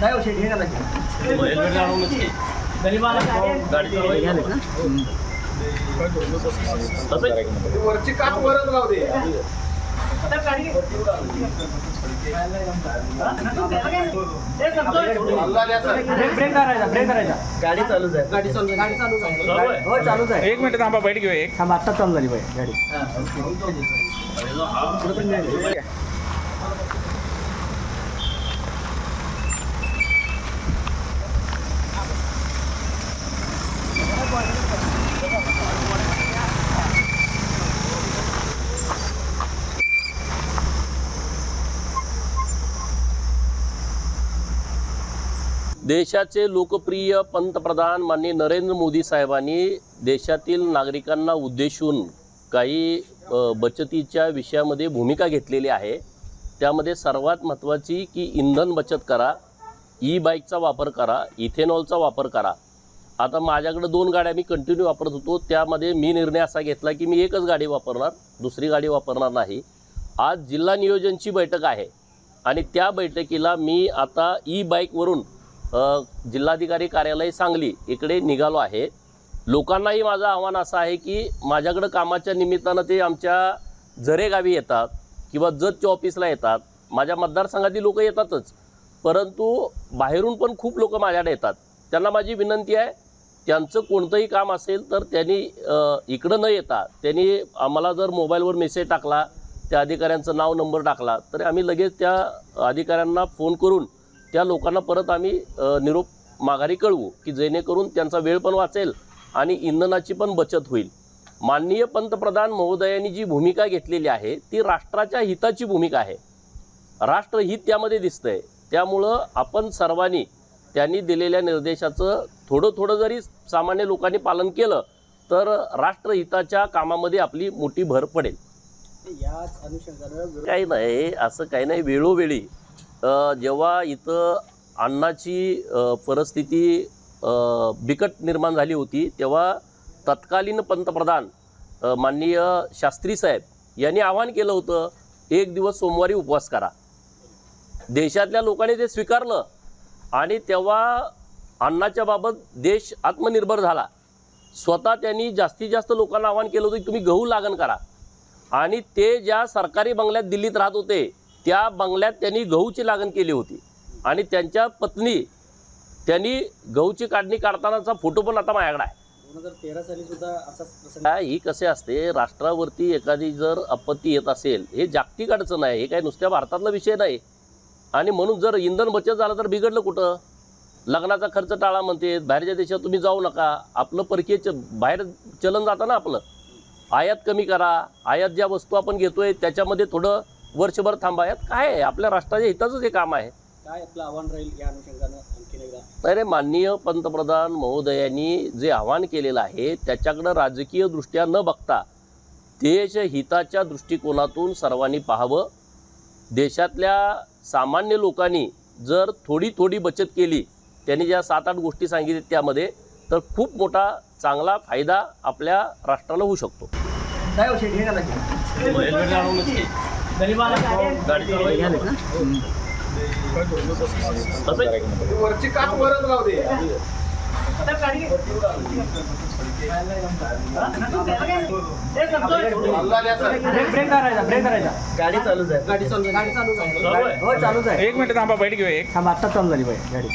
काय हो शेट हे घाला की. वरची काच वरच राहू दे. ब्रेक करायचा गाडी चालूच आहे. गाडी चालू आहे. हो चालूच आहे. 1 मिनिट थांबा, बैठ घेऊ एक. थांबा, आत्ता चालू झाली बाई गाडी. देशाचे लोकप्रिय पंतप्रधान माननीय नरेंद्र मोदी साहेबांनी देशातील नागरिकांना उद्देशून काही बचतीच्या विषयामध्ये भूमिका घेतलेली आहे. त्यामध्ये सर्वात महत्त्वाची की इंधन बचत करा, ई बाईकचा वापर करा, इथेनॉलचा वापर करा. आता माझ्याकडे 2 गाड्या मी कंटिन्यू वापरत होतो. त्यामध्ये मी निर्णय असा घेतला की मी एकच गाडी वापरणार, दुसरी गाडी वापरणार नाही. आज जिल्हा नियोजनची बैठक आहे आणि त्या बैठकीला मी आता ई बाईकवरून जिल्हाधिकारी कार्यालय सांगली इकडे निघालो आहे. लोकांनाही माझं आव्हान असं आहे की माझ्याकडं कामाच्या निमित्तानं ते आमच्या झरे गावी येतात किंवा जतच्या ऑफिसला येतात. माझ्या मतदारसंघातील लोक येतातच, परंतु बाहेरून पण खूप लोक माझ्याकडे येतात. त्यांना माझी विनंती आहे, त्यांचं कोणतंही काम असेल तर त्यांनी इकडं न येता त्यांनी आम्हाला जर मोबाईलवर मेसेज टाकला, त्या अधिकाऱ्यांचं नाव नंबर टाकला तर आम्ही लगेच त्या अधिकाऱ्यांना फोन करून त्या लोकांना परत आम्ही निरोप माघारी कळवू की जेणेकरून त्यांचा वेळ पण वाचेल आणि इंधनाची पण बचत होईल. माननीय पंतप्रधान महोदयांनी जी भूमिका घेतलेली आहे ती राष्ट्राच्या हिताची भूमिका आहे. राष्ट्रहित त्यामध्ये दिसतंय. त्यामुळं आपण सर्वांनी त्यांनी दिलेल्या निर्देशाचं थोडं जरी सामान्य लोकांनी पालन केलं तर राष्ट्रहिताच्या कामामध्ये आपली मोठी भर पडेल. याच अनुषंगानं काही नाही, असं काही नाही. वेळोवेळी जेव्हा इथं अन्नाची परिस्थिती बिकट निर्माण झाली होती तेव्हा तत्कालीन पंतप्रधान माननीय शास्त्री साहेब यांनी आवाहन केलं होतं, 1 दिवस सोमवारी उपवास करा. देशातल्या लोकांनी ते स्वीकारलं आणि तेव्हा अन्नाच्या बाबत देश आत्मनिर्भर झाला. स्वतः त्यांनी जास्तीत जास्त लोकांना आवाहन केलं होतं की तुम्ही गहू लागण करा. आणि ते ज्या सरकारी बंगल्यात दिल्लीत राहत होते त्या बंगल्यात त्यांनी गहूची लागण केली होती आणि त्यांच्या पत्नी त्यांनी गहूची काढणी काढतानाचा फोटो पण आता माझ्याकडे आहे. 2013 साली सुद्धा असाच प्रसंग. ही कसे असते, राष्ट्रावरती एखादी जर आपत्ती येत असेल, हे जागतिक अडचण आहे, हे काही नुसत्या भारतातला विषय नाही. आणि म्हणून जर इंधन बचत झालं तर बिघडलं कुठं? लग्नाचा खर्च टाळा म्हणते, बाहेरच्या देशात तुम्ही जाऊ नका, आपलं परकीय बाहेर चलन जातं ना आपलं. आयात कमी करा, आयात ज्या वस्तू आपण घेतोय त्याच्यामध्ये थोडं वर्षभर थांबायात. काय आहे, आपल्या राष्ट्राच्या हिताचंच हे काम आहे. काय आपलं आव्हान राहील या अनुषंगानं आणखीन एकदा? तर माननीय पंतप्रधान महोदयांनी जे आवाहन केलेलं आहे त्याच्याकडं राजकीय दृष्ट्या न बघता देशहिताच्या दृष्टिकोनातून सर्वांनी पाहावं. देशातल्या सामान्य लोकांनी जर थोडी बचत केली, त्यांनी ज्या 7-8 गोष्टी सांगितल्या त्यामध्ये, तर खूप मोठा चांगला फायदा आपल्या राष्ट्राला होऊ शकतो. काय हो शेट हे घाला की. वरची काच वरच राहू दे. ब्रेक करायचा गाडी चालूच आहे. गाडी चालू आहे. हो चालूच आहे. 1 मिनिट थांबा, बैठ घेऊ एक. थांबा, आत्ता चालू झाली बाई गाडी.